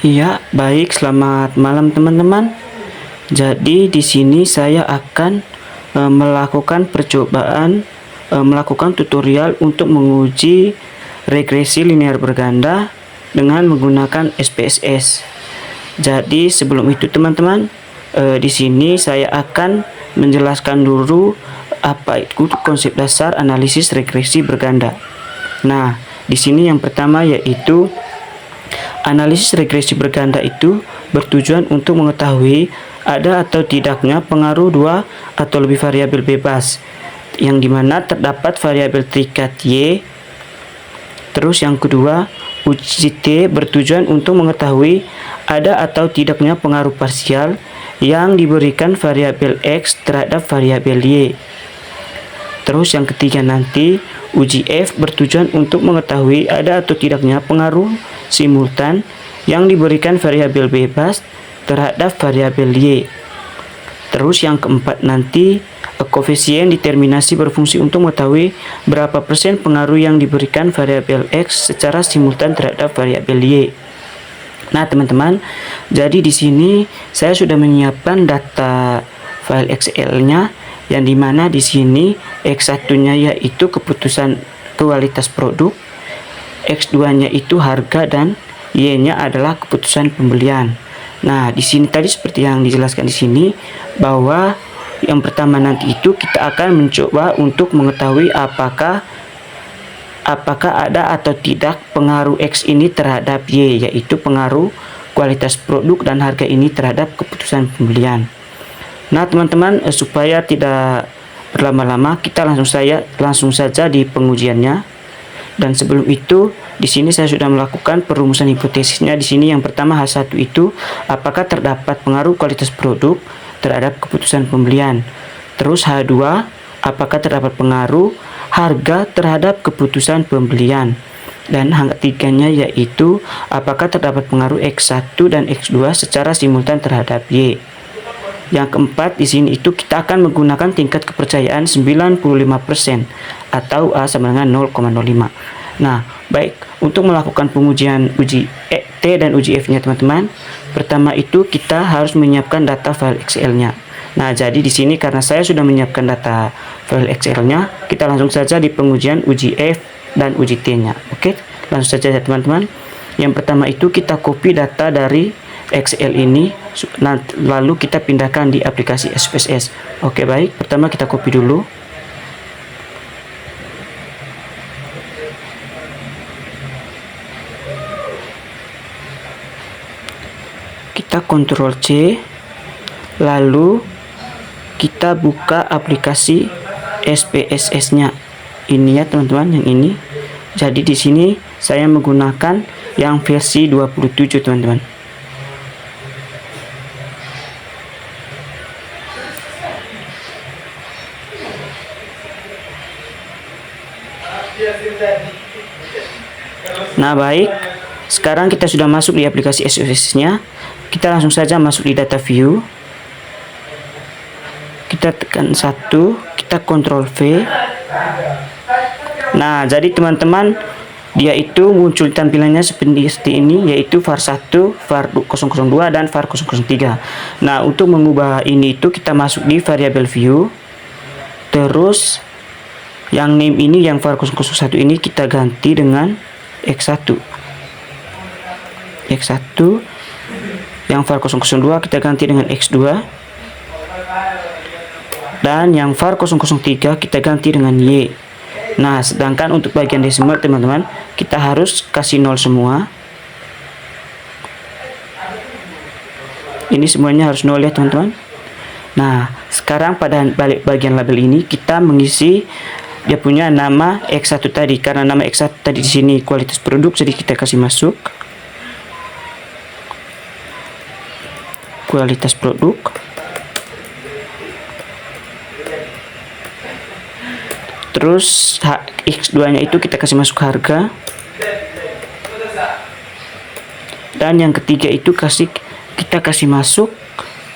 Iya, baik. Selamat malam teman-teman. Jadi di sini saya akan melakukan percobaan, melakukan tutorial untuk menguji regresi linear berganda dengan menggunakan SPSS. Jadi sebelum itu teman-teman, di sini saya akan menjelaskan dulu apa itu konsep dasar analisis regresi berganda. Nah, di sini yang pertama yaitu analisis regresi berganda itu bertujuan untuk mengetahui ada atau tidaknya pengaruh dua atau lebih variabel bebas, yang dimana terdapat variabel terikat Y. Terus yang kedua, uji T bertujuan untuk mengetahui ada atau tidaknya pengaruh parsial yang diberikan variabel X terhadap variabel Y. Terus yang ketiga nanti, uji F bertujuan untuk mengetahui ada atau tidaknya pengaruh simultan yang diberikan variabel bebas terhadap variabel Y. Terus yang keempat nanti, koefisien determinasi berfungsi untuk mengetahui berapa persen pengaruh yang diberikan variabel X secara simultan terhadap variabel Y. Nah teman-teman, jadi di sini saya sudah menyiapkan data file Excel-nya, yang dimana di sini X1-nya yaitu keputusan kualitas produk, X2-nya itu harga, dan Y-nya adalah keputusan pembelian. Nah, di sini tadi seperti yang dijelaskan di sini bahwa yang pertama nanti itu kita akan mencoba untuk mengetahui apakah ada atau tidak pengaruh X ini terhadap Y, yaitu pengaruh kualitas produk dan harga ini terhadap keputusan pembelian. Nah, teman-teman, supaya tidak berlama-lama, kita langsung saja di pengujiannya. Dan sebelum itu, di sini saya sudah melakukan perumusan hipotesisnya. Di sini yang pertama H1 itu apakah terdapat pengaruh kualitas produk terhadap keputusan pembelian. Terus H2 apakah terdapat pengaruh harga terhadap keputusan pembelian. Dan yang ketiganya yaitu apakah terdapat pengaruh X1 dan X2 secara simultan terhadap Y. Yang keempat di sini itu kita akan menggunakan tingkat kepercayaan 95% atau A sama dengan 0,05. Nah, baik, untuk melakukan pengujian uji T dan uji F-nya teman-teman, pertama itu kita harus menyiapkan data file Excel-nya. Nah, jadi di sini karena saya sudah menyiapkan data file Excel-nya, kita langsung saja di pengujian uji F dan uji T-nya. Oke, langsung saja ya teman-teman. Yang pertama itu kita copy data dari Excel ini, lalu kita pindahkan di aplikasi SPSS. Oke, baik, pertama kita copy dulu. Kita Ctrl C, lalu kita buka aplikasi SPSS-nya. Ini ya teman-teman, yang ini. Jadi di sini saya menggunakan yang versi 27 teman-teman. Nah, baik, sekarang kita sudah masuk di aplikasi SPSS-nya. Kita langsung saja masuk di data view. Kita tekan 1, kita Ctrl V. Nah, jadi teman-teman, dia itu muncul tampilannya seperti ini, yaitu var1, var002 dan var003. Nah, untuk mengubah ini itu kita masuk di variable view. Terus yang name ini, yang var001 ini kita ganti dengan X1. Yang var002 kita ganti dengan X2. Dan yang var003 kita ganti dengan Y. Nah, sedangkan untuk bagian desimal teman-teman, kita harus kasih 0 semua. Ini semuanya harus 0 ya teman-teman. Nah, sekarang pada balik bagian label ini kita mengisi dia punya nama X1 tadi. Karena nama X1 tadi di sini kualitas produk, jadi kita kasih masuk kualitas produk. Terus X2-nya itu kita kasih masuk harga. Dan yang ketiga itu kita kasih masuk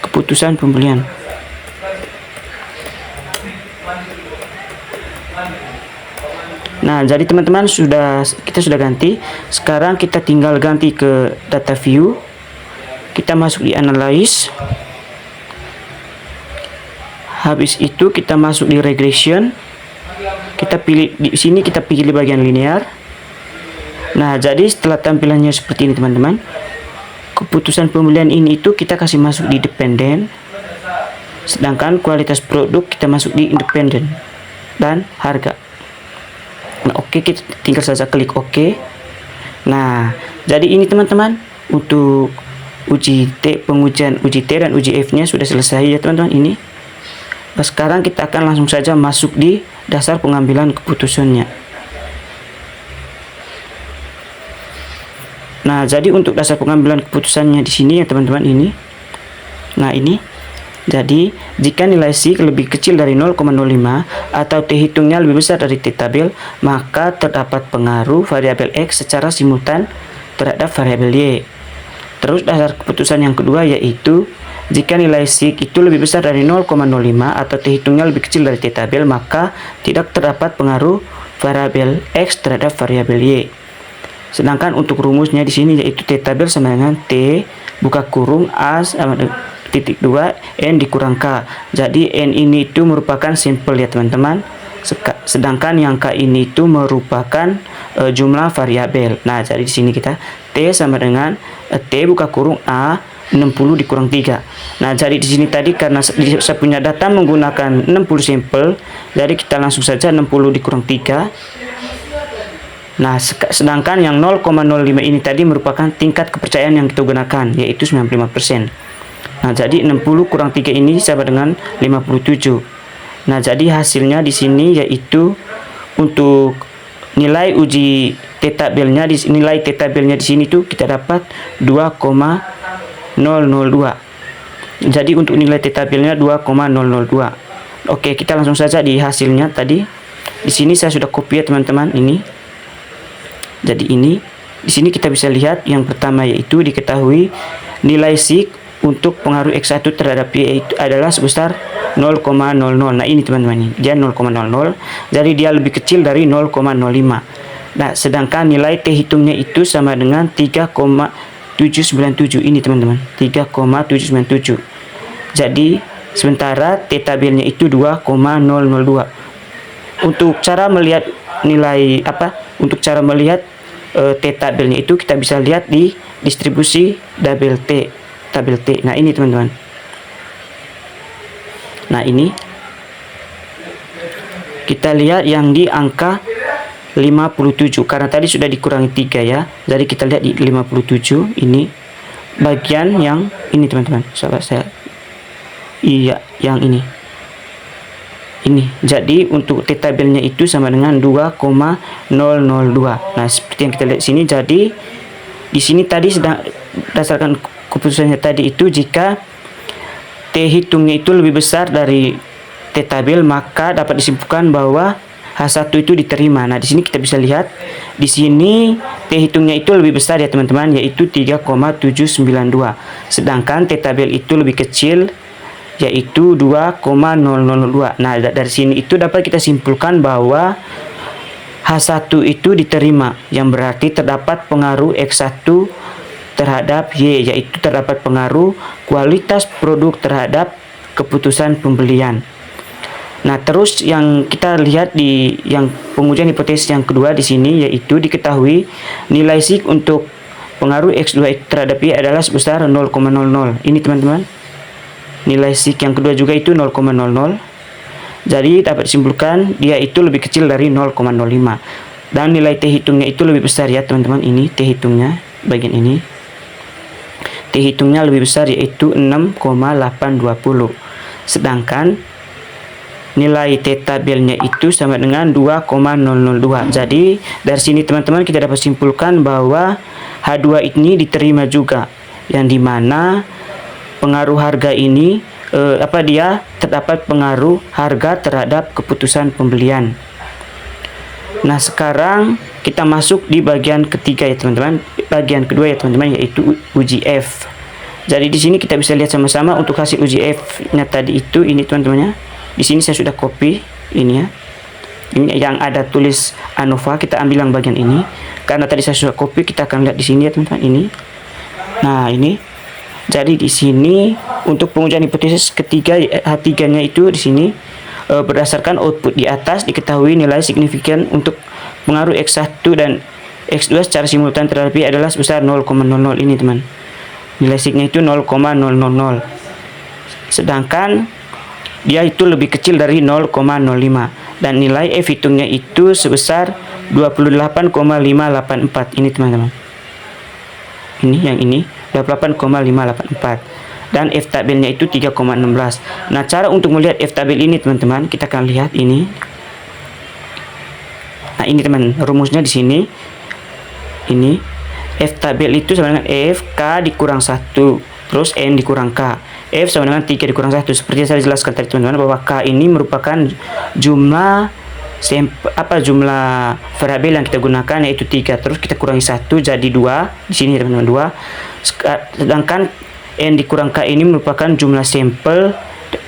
keputusan pembelian. Nah, jadi teman-teman kita sudah ganti. Sekarang kita tinggal ganti ke data view. kita masuk di analyze. Habis itu kita masuk di regression. Kita pilih di sini, kita pilih bagian linear. Nah, jadi setelah tampilannya seperti ini teman-teman, keputusan pembelian ini itu kita kasih masuk di dependent, sedangkan kualitas produk kita masuk di independent dan harga. Nah, oke, kita tinggal saja klik oke. Nah, jadi ini teman-teman untuk pengujian uji T dan uji F nya sudah selesai ya teman-teman ini. Nah, sekarang kita akan langsung saja masuk di dasar pengambilan keputusannya. Nah, jadi untuk dasar pengambilan keputusannya di sini ya teman-teman ini. Nah, ini. Jadi, jika nilai SIG lebih kecil dari 0,05 atau T hitungnya lebih besar dari T tabel, maka terdapat pengaruh variabel X secara simultan terhadap variabel Y. Terus dasar keputusan yang kedua yaitu jika nilai SIG itu lebih besar dari 0,05 atau T hitungnya lebih kecil dari T tabel, maka tidak terdapat pengaruh variabel X terhadap variabel Y. Sedangkan untuk rumusnya di sini yaitu T tabel sama dengan T buka kurung A sama titik 2 N dikurang K. Jadi N ini itu merupakan sampel ya teman-teman. Sedangkan yang K ini itu merupakan jumlah variabel. Nah, jadi di sini kita T sama dengan T buka kurung A 60 dikurang 3. Nah, jadi di sini tadi karena saya punya data menggunakan 60 sampel, jadi kita langsung saja 60 dikurang 3. Nah, sedangkan yang 0,05 ini tadi merupakan tingkat kepercayaan yang kita gunakan, yaitu 95%. Nah, jadi 60 kurang 3 ini sama dengan 57. Nah, jadi hasilnya di sini yaitu untuk nilai uji T tabelnya di sini tuh kita dapat 2,002. Jadi untuk nilai T tabelnya 2,002. Oke, kita langsung saja di hasilnya tadi. Di sini saya sudah copy ya teman-teman ini. Jadi ini di sini kita bisa lihat yang pertama yaitu diketahui nilai SIG untuk pengaruh X1 terhadap Y itu adalah sebesar 0,00. Nah, ini teman-teman, ini dia 0,00. Jadi dia lebih kecil dari 0,05. Nah, sedangkan nilai T hitungnya itu sama dengan 3,797 ini teman-teman, 3,797. Jadi sementara T tabelnya itu 2,002. Untuk cara melihat nilai untuk cara melihat T tabelnya itu kita bisa lihat di distribusi tabel T. Nah, ini teman-teman. Nah, ini kita lihat yang di angka 57 karena tadi sudah dikurangi 3 ya. Jadi kita lihat di 57 ini bagian yang ini teman-teman. Sahabat saya. Iya, yang ini. Jadi untuk T tabelnya itu sama dengan 2,002. Nah, seperti yang kita lihat sini, jadi di sini tadi sedang berdasarkan keputusannya tadi itu jika T hitungnya itu lebih besar dari T tabel, maka dapat disimpulkan bahwa H1 itu diterima. Nah, di sini kita bisa lihat di sini T hitungnya itu lebih besar ya teman-teman, yaitu 3,792. Sedangkan T tabel itu lebih kecil yaitu 2,002. Nah, dari sini itu dapat kita simpulkan bahwa H1 itu diterima, yang berarti terdapat pengaruh X1 terhadap Y, yaitu terdapat pengaruh kualitas produk terhadap keputusan pembelian. Nah, terus yang kita lihat di yang pengujian hipotesis yang kedua di sini yaitu diketahui nilai SIG untuk pengaruh X2 terhadap Y adalah sebesar 0,00. Ini teman-teman. Nilai SIG yang kedua juga itu 0,00. Jadi dapat disimpulkan dia itu lebih kecil dari 0,05. Dan nilai T hitungnya itu lebih besar ya teman-teman. Ini T hitungnya bagian ini. T hitungnya lebih besar yaitu 6,820. Sedangkan nilai T tabelnya itu sama dengan 2,002. Jadi dari sini teman-teman kita dapat simpulkan bahwa H2 ini diterima juga, yang dimana pengaruh harga ini dia terdapat pengaruh harga terhadap keputusan pembelian. Nah, sekarang kita masuk di bagian ketiga ya teman-teman, bagian kedua ya teman-teman, yaitu uji F. Jadi di sini kita bisa lihat sama-sama untuk hasil uji F-nya tadi itu ini teman-temannya. Di sini saya sudah copy ini ya. Ini yang ada tulis ANOVA, kita ambil yang bagian ini. Karena tadi saya sudah copy, kita akan lihat di sini ya teman-teman ini. Nah, ini Jadi di sini untuk pengujian hipotesis ketiga H3-nya itu di sini berdasarkan output di atas diketahui nilai signifikan untuk pengaruh X1 dan X2 secara simultan terhadap Y adalah sebesar 0,00 ini teman. Nilai signya itu 0,000. Sedangkan dia itu lebih kecil dari 0,05 dan nilai F hitungnya itu sebesar 28,584 ini teman-teman. Ini yang ini 28,584 dan F tabelnya itu 3,16. Nah, cara untuk melihat F tabel ini teman-teman, kita akan lihat ini. Nah, ini teman, rumusnya di sini. Ini F tabel itu sama dengan F K dikurang 1 terus N dikurang K. F sama dengan 3 dikurang 1. Seperti yang saya jelaskan tadi teman-teman, bahwa K ini merupakan jumlah jumlah variabel yang kita gunakan, yaitu 3 terus kita kurangi 1 jadi 2 di sini teman-teman, 2. Sedangkan N dikurang K ini merupakan jumlah sampel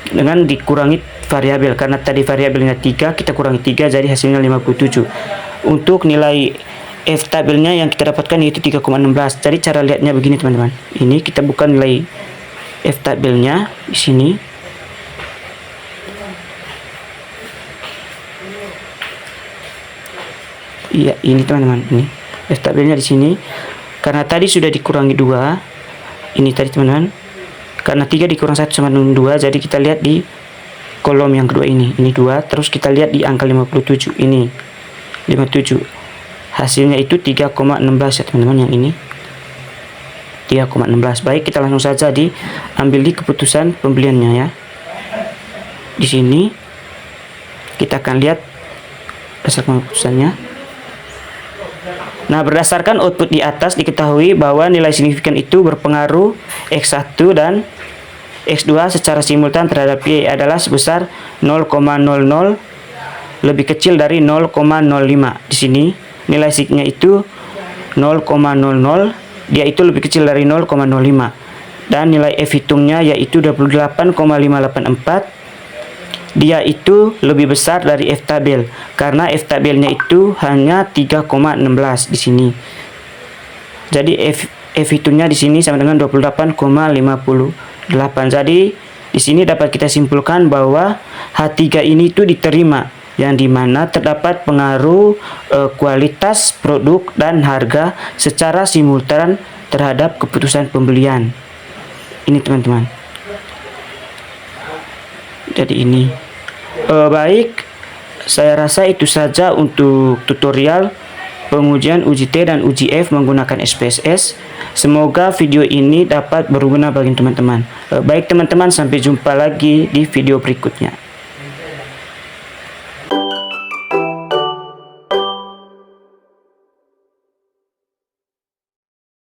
dengan dikurangi variabel, karena tadi variabelnya 3 kita kurangi 3 jadi hasilnya 57. Untuk nilai F tabelnya yang kita dapatkan yaitu 3,16. Jadi cara lihatnya begini teman-teman. Ini kita buka nilai F tabelnya di sini. Iya, ini teman-teman, ini F tabelnya di sini. Karena tadi sudah dikurangi 2. Ini tadi teman-teman. Karena 3 dikurang 1 sama dengan 2, jadi kita lihat di kolom yang kedua ini. Ini 2, terus kita lihat di angka 57 ini. 57. Hasilnya itu 3,16 ya teman-teman, yang ini 3,16. Baik, kita langsung saja diambil di keputusan pembeliannya ya. Di sini kita akan lihat berdasarkan keputusannya. Nah, berdasarkan output di atas diketahui bahwa nilai signifikan itu berpengaruh X1 dan X2 secara simultan terhadap Y adalah sebesar 0,00 lebih kecil dari 0,05. Di sini nilai signya itu 0,00, dia itu lebih kecil dari 0,05 dan nilai F hitungnya yaitu 28,584. Dia itu lebih besar dari F tabel karena F tabelnya itu hanya 3,16 di sini. Jadi F hitungnya di sini sama dengan 28,58. Jadi di sini dapat kita simpulkan bahwa H3 ini itu diterima, yang dimana terdapat pengaruh kualitas produk dan harga secara simultan terhadap keputusan pembelian. Ini teman-teman. Jadi ini baik, saya rasa itu saja untuk tutorial pengujian uji T dan uji F menggunakan SPSS. Semoga video ini dapat berguna bagi teman-teman. Baik teman-teman, sampai jumpa lagi di video berikutnya.